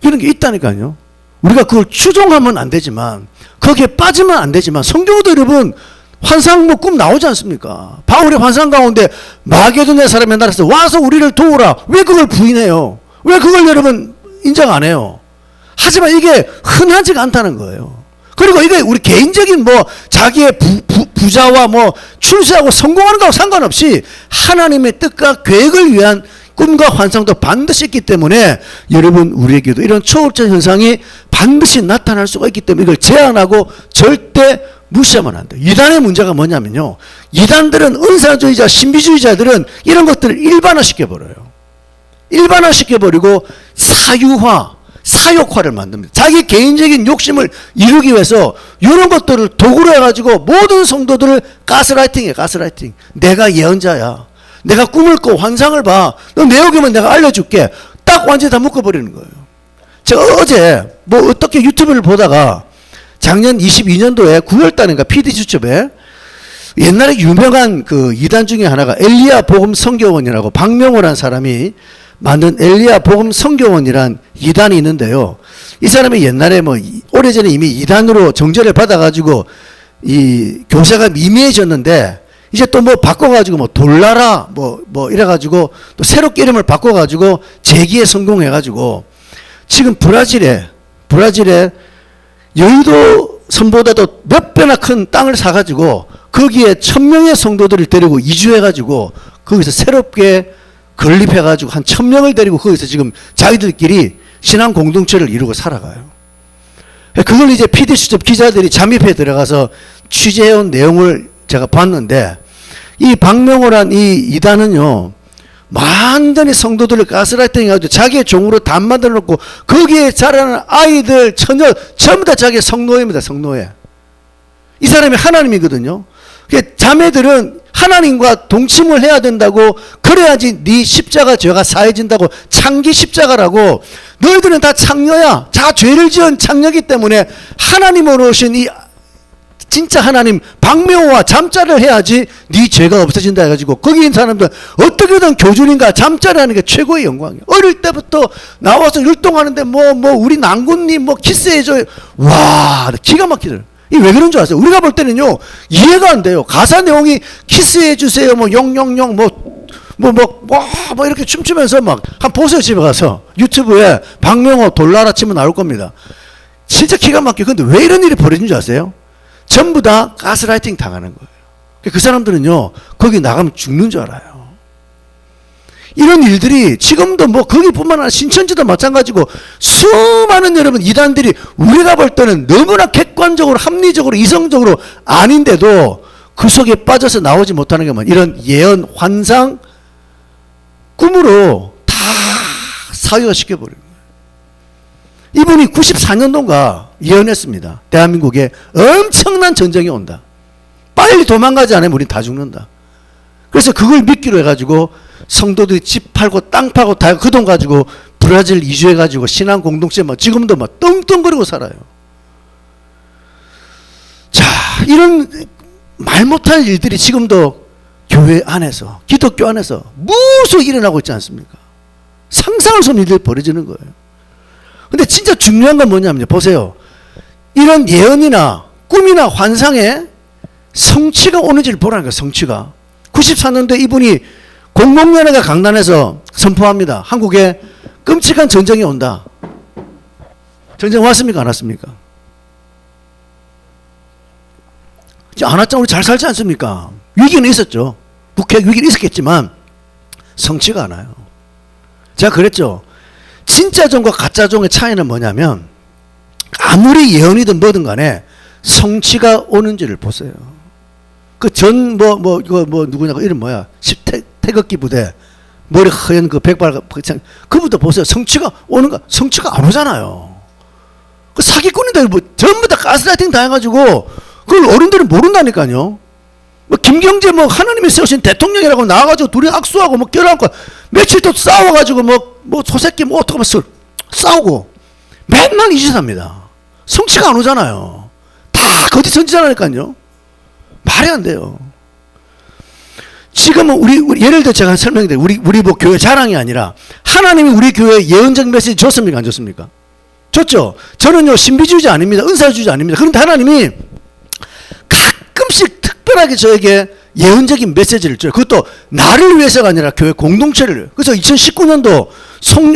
이런 게 있다니까요. 우리가 그걸 추종하면 안 되지만 거기에 빠지면 안 되지만 성경도 여러분 환상 꿈 나오지 않습니까? 바울의 환상 가운데 마게도냐 사람의 나라에서 와서 우리를 도우라. 왜 그걸 부인해요? 왜 그걸 여러분 인정 안 해요? 하지만 이게 흔하지가 않다는 거예요. 그리고 이게 우리 개인적인 자기의 부자와 출세하고 성공하는 거하고 상관없이 하나님의 뜻과 계획을 위한 꿈과 환상도 반드시 있기 때문에 여러분 우리에게도 이런 초월적 현상이 반드시 나타날 수가 있기 때문에 이걸 제한하고 절대 무시하면 안 돼요. 이단의 문제가 뭐냐면요. 이단들은 은사주의자, 신비주의자들은 이런 것들을 일반화시켜버려요. 일반화시켜버리고 사욕화를 만듭니다. 자기 개인적인 욕심을 이루기 위해서 이런 것들을 도구로 해가지고 모든 성도들을 가스라이팅이에요. 가스라이팅. 내가 예언자야. 내가 꿈을 꿔 환상을 봐. 너 내용이면 내가 알려줄게. 딱 완전히 다 묶어버리는 거예요. 제가 어제 뭐 어떻게 유튜브를 보다가 작년 22년도에 9월달인가 PD수첩에 옛날에 유명한 그 이단 중에 하나가 엘리야 복음 선교원이라고 박명호라는 사람이 만든 엘리야 복음 선교원이란 이단이 있는데요. 이 사람이 옛날에 뭐 오래전에 이미 이단으로 정죄를 받아가지고 이 교사가 미미해졌는데 이제 또 뭐 바꿔가지고 뭐 돌나라 뭐 이래가지고 또 새롭게 이름을 바꿔가지고 재기에 성공해가지고 지금 브라질에 여의도 섬보다도 몇 배나 큰 땅을 사가지고 거기에 1000명의 성도들을 데리고 이주해가지고 거기서 새롭게 건립해가지고 한 1000명을 데리고 거기서 지금 자기들끼리 신앙 공동체를 이루고 살아가요. 그걸 이제 PD수첩 기자들이 잠입해 들어가서 취재해온 내용을 제가 봤는데 이 박명호란 이 이단은요 완전히 성도들을 가스라이팅 해가지고 자기의 종으로 다 만들어 놓고 거기에 자라는 아이들 처녀 전부 다 자기의 성노예입니다. 성노예. 이 사람이 하나님이거든요. 자매들은 하나님과 동침을 해야 된다고 그래야지 네 십자가 죄가 사해진다고 창기 십자가라고 너희들은 다 창녀야. 다 죄를 지은 창녀이기 때문에 하나님으로 오신 이 진짜 하나님 박명호와 잠자를 해야지 네 죄가 없어진다 해가지고 거기 있는 사람들 어떻게든 교주님과 잠자를 하는 게 최고의 영광이에요. 어릴 때부터 나와서 율동하는데 뭐 우리 난군님 뭐 키스해줘요. 와 기가 막히더라고요. 이 왜 그런 줄 아세요? 우리가 볼 때는요 이해가 안 돼요. 가사 내용이 키스해주세요 뭐 용용용 뭐 이렇게 춤추면서 막 한 보세요. 집에 가서 유튜브에 박명호 돌나라 치면 나올 겁니다. 진짜 기가 막혀. 근데 왜 이런 일이 벌어진 줄 아세요? 전부 다 가스라이팅 당하는 거예요. 그 사람들은요 거기 나가면 죽는 줄 알아요. 이런 일들이 지금도 뭐 거기뿐만 아니라 신천지도 마찬가지고 수많은 여러분 이단들이 우리가 볼 때는 너무나 객관적으로 합리적으로 이성적으로 아닌데도 그 속에 빠져서 나오지 못하는 게 뭐 이런 예언 환상 꿈으로 다 사유화시켜버려요. 이분이 94년도인가 예언했습니다. 대한민국에 엄청난 전쟁이 온다. 빨리 도망가지 않으면 우린 다 죽는다. 그래서 그걸 믿기로 해가지고 성도들이 집 팔고 땅 팔고 다 그 돈 가지고 브라질 이주해가지고 신앙 공동체 막 지금도 막 떵떵거리고 살아요. 자, 이런 말 못할 일들이 지금도 교회 안에서 기독교 안에서 무수 일어나고 있지 않습니까? 상상할 수 없는 일들이 벌어지는 거예요. 근데 진짜 중요한 건 뭐냐면요. 보세요. 이런 예언이나 꿈이나 환상에 성취가 오는지를 보라는 거예요. 성취가. 94년도에 이분이 공공연회가 강단에서 선포합니다. 한국에 끔찍한 전쟁이 온다. 전쟁 왔습니까? 안 왔습니까? 안 왔잖아. 우리 잘 살지 않습니까? 위기는 있었죠. 북핵 위기는 있었겠지만 성취가 안 와요. 제가 그랬죠. 진짜 종과 가짜 종의 차이는 뭐냐면 아무리 예언이든 뭐든 간에 성취가 오는지를 보세요. 그 전 이거 누구냐고 이름 뭐야? 태극기 부대 머리 허연 그 백발 그부터 보세요. 성취가 오는가? 성취가 안 오잖아요. 그 사기꾼인데 뭐 전부 다 가스라이팅 당해가지고 그걸 어른들은 모른다니까요. 뭐 김경재 뭐 하나님이 세우신 대통령이라고 나와가지고 둘이 악수하고 뭐 껴안고 며칠 또 싸워가지고 뭐 소새끼 뭐 어떡하면 싸우고 맨날 이짓합니다. 성취가 안 오잖아요. 다 거짓 선지자라니까요. 말이 안 돼요. 지금은 우리 예를 들어 제가 설명드릴게요. 우리 뭐 교회 자랑이 아니라 하나님이 우리 교회에 예언적 메시지 줬습니까? 안 줬습니까? 줬죠. 저는요 신비주의자 아닙니다. 은사주의자 아닙니다. 그런데 하나님이 가끔씩 특별하게 저에게 예언적인 메시지를 줘요. 그것도 나를 위해서가 아니라 교회 공동체를 위해서. 그래서 2019년도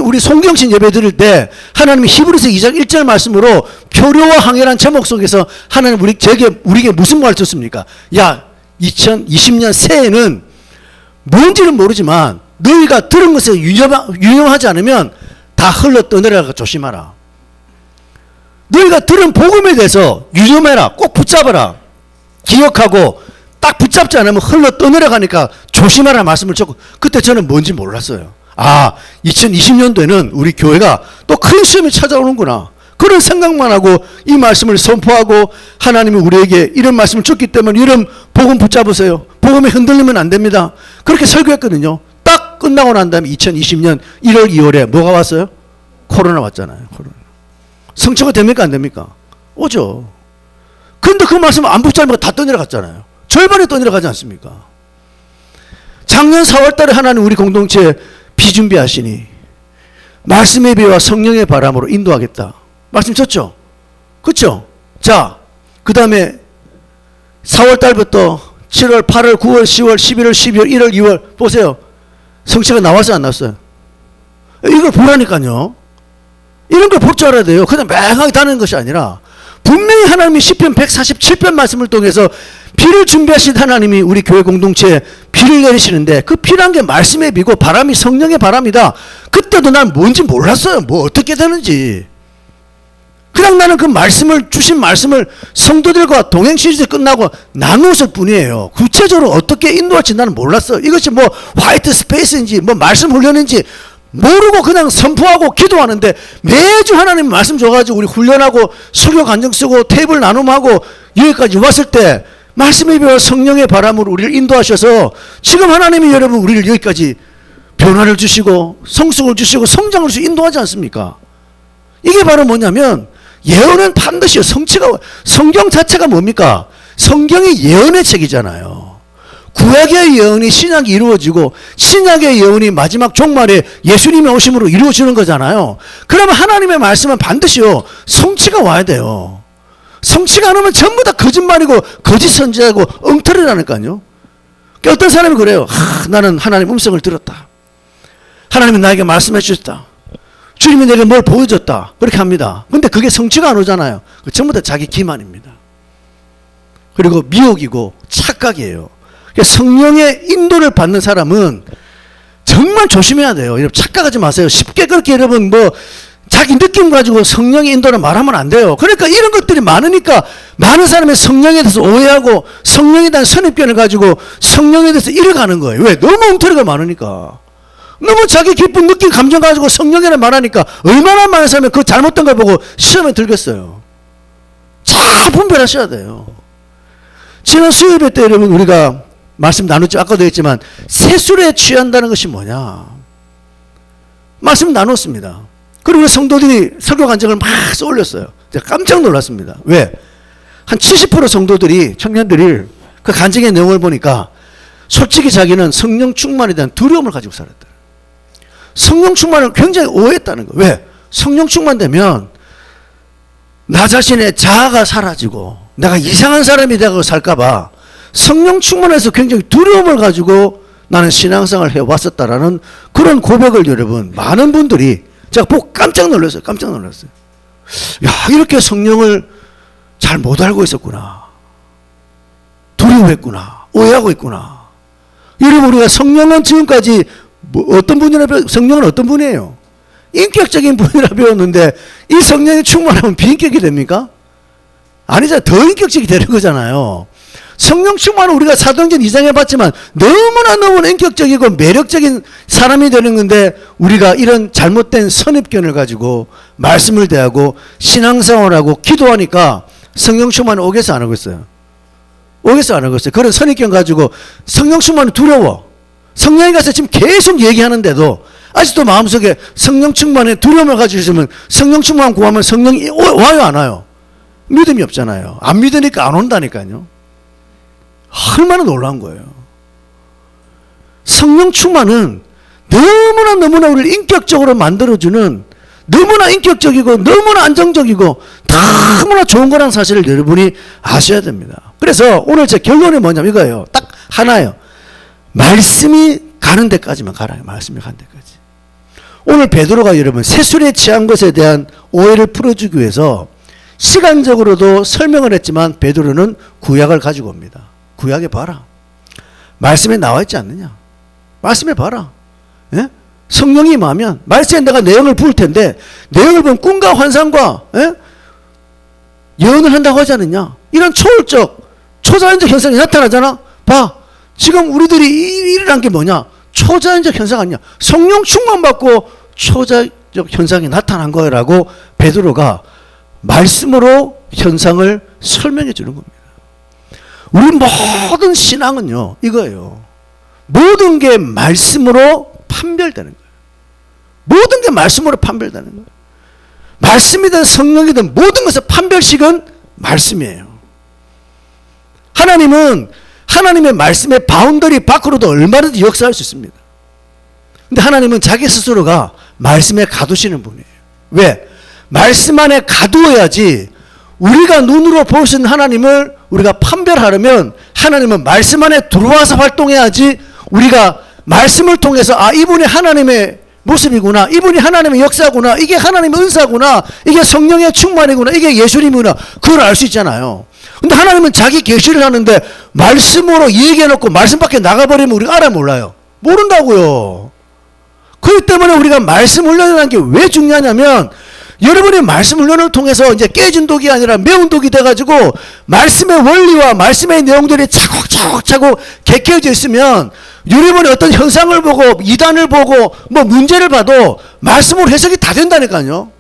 우리 송경신 예배 드릴 때 하나님이 히브리서 2장 1절 말씀으로 표류와 항해란 제목 속에서 하나님 우리에게 무슨 말을 줬습니까? 야 2020년 새해에는 뭔지는 모르지만 너희가 들은 것에 유념하지 않으면 다 흘러 떠내려가 조심하라. 너희가 들은 복음에 대해서 유념해라. 꼭 붙잡아라. 기억하고 딱 붙잡지 않으면 흘러 떠내려가니까 조심하라 말씀을 줬고 그때 저는 뭔지 몰랐어요. 아 2020년도에는 우리 교회가 또 큰 시험이 찾아오는구나. 그런 생각만 하고 이 말씀을 선포하고 하나님이 우리에게 이런 말씀을 줬기 때문에 이런 복음 붙잡으세요. 복음에 흔들리면 안 됩니다. 그렇게 설교했거든요. 딱 끝나고 난 다음에 2020년 1월, 2월에 뭐가 왔어요? 코로나 왔잖아요. 코로나. 성취가 됩니까? 안 됩니까? 오죠. 근데 그 말씀 안 붙잡으면 다 떠내려갔잖아요. 절반이 떠내려가지 않습니까? 작년 4월 달에 하나님 우리 공동체 비준비하시니 말씀의 비와 성령의 바람으로 인도하겠다. 말씀 쳤죠? 그렇죠? 자, 그 다음에 4월 달부터 7월, 8월, 9월, 10월, 11월, 12월, 1월, 2월 보세요. 성취가 나왔어요? 안 나왔어요? 이걸 보라니까요. 이런 걸 볼 줄 알아야 돼요. 그냥 맹하게 다니는 것이 아니라 분명히 하나님이 시편 147편 말씀을 통해서 비를 준비하신 하나님이 우리 교회 공동체에 비를 내리시는데 그 비란 게 말씀의 비고 바람이 성령의 바람이다. 그때도 난 뭔지 몰랐어요. 뭐 어떻게 되는지. 그냥 나는 그 말씀을 주신 말씀을 성도들과 동행 시리즈 끝나고 나누었을 뿐이에요. 구체적으로 어떻게 인도할지 나는 몰랐어요. 이것이 뭐 화이트 스페이스인지 뭐 말씀 훈련인지 모르고 그냥 선포하고 기도하는데 매주 하나님 말씀 줘가지고 우리 훈련하고 설교 간증 쓰고 테이블 나눔하고 여기까지 왔을 때 말씀의 비와 성령의 바람으로 우리를 인도하셔서 지금 하나님이 여러분 우리를 여기까지 변화를 주시고 성숙을 주시고 성장을 주시고 인도하지 않습니까? 이게 바로 뭐냐면 예언은 반드시 성취가 성경 자체가 뭡니까? 성경이 예언의 책이잖아요. 구약의 예언이 신약이 이루어지고 신약의 예언이 마지막 종말에 예수님의 오심으로 이루어지는 거잖아요. 그러면 하나님의 말씀은 반드시요 성취가 와야 돼요. 성취가 안 오면 전부 다 거짓말이고 거짓 선지자고 엉터리라니까요. 그러니까 어떤 사람이 그래요. 나는 하나님 음성을 들었다. 하나님이 나에게 말씀해 주셨다. 주님이 내게 뭘 보여줬다. 그렇게 합니다. 근데 그게 성취가 안 오잖아요. 전부 다 자기 기만입니다. 그리고 미혹이고 착각이에요. 성령의 인도를 받는 사람은 정말 조심해야 돼요. 여러분 착각하지 마세요. 쉽게 그렇게 여러분 뭐 자기 느낌 가지고 성령의 인도를 말하면 안 돼요. 그러니까 이런 것들이 많으니까 많은 사람이 성령에 대해서 오해하고 성령에 대한 선입견을 가지고 성령에 대해서 잃어가는 거예요. 왜? 너무 엉터리가 많으니까. 너무 자기 기쁜 느낌 감정 가지고 성령이라 말하니까 얼마나 많은 사람이 그 잘못된 걸 보고 시험에 들겠어요. 잘 분별하셔야 돼요. 지난 수요일 때 여러분 우리가 말씀 나눴죠. 아까도 했지만 세술에 취한다는 것이 뭐냐. 말씀 나눴습니다. 그리고 성도들이 설교 간증을 막 쏘올렸어요. 제가 깜짝 놀랐습니다. 왜? 한 70% 성도들이 청년들이 그 간증의 내용을 보니까 솔직히 자기는 성령 충만에 대한 두려움을 가지고 살았다. 성령 충만을 굉장히 오해했다는 거예요. 왜? 성령 충만되면 나 자신의 자아가 사라지고 내가 이상한 사람이 되고 살까봐 성령 충만해서 굉장히 두려움을 가지고 나는 신앙생활을 해왔었다라는 그런 고백을 여러분 많은 분들이 제가 보고 깜짝 놀랐어요. 깜짝 놀랐어요. 야, 이렇게 성령을 잘 못 알고 있었구나. 두려워했구나. 오해하고 있구나. 여러분 우리가 성령은 지금까지 뭐 어떤 분이라 성령은 어떤 분이에요? 인격적인 분이라 배웠는데 이 성령이 충만하면 비인격이 됩니까? 아니죠. 더 인격적이 되는 거잖아요. 성령 충만은 우리가 사도행전 2장에 봤지만 너무나 인격적이고 매력적인 사람이 되는 건데 우리가 이런 잘못된 선입견을 가지고 말씀을 대하고 신앙생활하고 기도하니까 성령 충만은 오겠어 안 오겠어요? 오겠어 안 오겠어요? 그런 선입견 가지고 성령 충만은 두려워. 성령이 가서 지금 계속 얘기하는데도 아직도 마음속에 성령 충만의 두려움을 가지고 있으면 성령 충만 구하면 성령이 와요 안 와요? 믿음이 없잖아요. 안 믿으니까 안 온다니까요. 얼마나 놀라운 거예요. 성령 충만은 너무나 우리를 인격적으로 만들어주는 너무나 인격적이고 너무나 안정적이고 너무나 좋은 거라는 사실을 여러분이 아셔야 됩니다. 그래서 오늘 제 결론이 뭐냐면 이거예요. 딱 하나예요. 말씀이 가는 데까지만 가라요. 말씀이 가는 데까지. 오늘 베드로가 여러분 세술에 취한 것에 대한 오해를 풀어주기 위해서 시간적으로도 설명을 했지만 베드로는 구약을 가지고 옵니다. 구약에 봐라. 말씀에 나와 있지 않느냐. 말씀에 봐라. 예? 성령이 임하면 말씀에 내가 내용을 부을 텐데 내용을 보면 꿈과 환상과 예언을 한다고 하지 않느냐. 이런 초월적 초자연적 현상이 나타나잖아. 봐. 지금 우리들이 일어난 게 뭐냐. 초자연적 현상 아니냐. 성령 충만받고 초자연적 현상이 나타난 거라고 베드로가 말씀으로 현상을 설명해 주는 겁니다. 우리 모든 신앙은요 이거예요. 모든 게 말씀으로 판별되는 거예요. 모든 게 말씀으로 판별되는 거예요. 말씀이든 성령이든 모든 것의 판별식은 말씀이에요. 하나님은 하나님의 말씀의 바운더리 밖으로도 얼마든지 역사할 수 있습니다. 근데 하나님은 자기 스스로가 말씀에 가두시는 분이에요. 왜? 말씀 안에 가두어야지 우리가 눈으로 볼 수 있는 하나님을 우리가 판별하려면 하나님은 말씀 안에 들어와서 활동해야지 우리가 말씀을 통해서 아, 이분이 하나님의 모습이구나, 이분이 하나님의 역사구나, 이게 하나님의 은사구나, 이게 성령의 충만이구나, 이게 예수님이구나, 그걸 알 수 있잖아요. 근데 하나님은 자기 계시를 하는데 말씀으로 얘기해놓고 말씀 밖에 나가버리면 우리가 알아 몰라요. 모른다고요. 그렇기 때문에 우리가 말씀 훈련이라는 게 왜 중요하냐면 여러분이 말씀 훈련을 통해서 이제 깨진 독이 아니라 매운 독이 돼가지고 말씀의 원리와 말씀의 내용들이 차곡차곡 객해져 있으면 여러분이 어떤 현상을 보고 이단을 보고 뭐 문제를 봐도 말씀으로 해석이 다 된다니까요.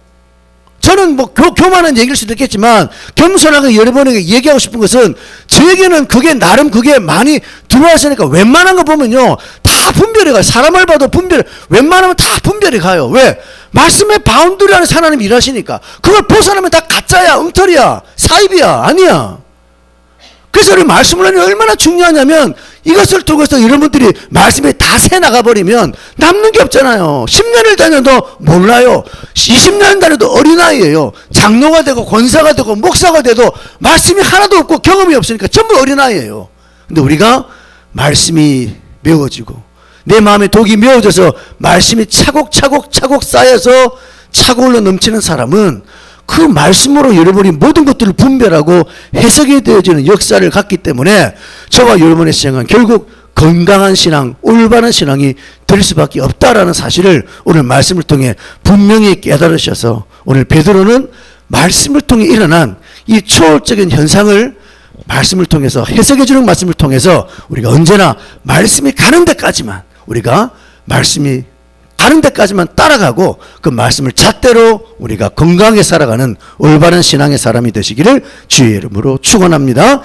저는 뭐 교만한 얘기일 수도 있겠지만 겸손하게 여러분에게 얘기하고 싶은 것은 저에게는 그게 나름 그게 많이 들어왔으니까 웬만한 거 보면요 다 분별이 가요. 사람을 봐도 웬만하면 다 분별이 가요. 왜? 말씀의 바운드리 안에서 하나님이 일하시니까. 그걸 벗어나면 다 가짜야, 엉터리야, 사입이야, 아니야. 그래서 우리 말씀 훈련이 얼마나 중요하냐면 이것을 통해서 여러분들이 말씀이 다 새 나가버리면 남는 게 없잖아요. 10년을 다녀도 몰라요. 20년 다녀도 어린아이예요. 장로가 되고 권사가 되고 목사가 돼도 말씀이 하나도 없고 경험이 없으니까 전부 어린아이예요. 근데 우리가 말씀이 메워지고 내 마음에 독이 메워져서 말씀이 차곡차곡 쌓여서 차고올라 넘치는 사람은 그 말씀으로 여러분이 모든 것들을 분별하고 해석이 되어지는 역사를 갖기 때문에 저와 여러분의 신앙은 결국 건강한 신앙, 올바른 신앙이 될 수밖에 없다라는 사실을 오늘 말씀을 통해 분명히 깨달으셔서 오늘 베드로는 말씀을 통해 일어난 이 초월적인 현상을 말씀을 통해서 해석해 주는 말씀을 통해서 우리가 언제나 말씀이 가는 데까지만 우리가 말씀이 가는 데까지만 따라가고 그 말씀을 잣대로 우리가 건강하게 살아가는 올바른 신앙의 사람이 되시기를 주의 이름으로 축원합니다.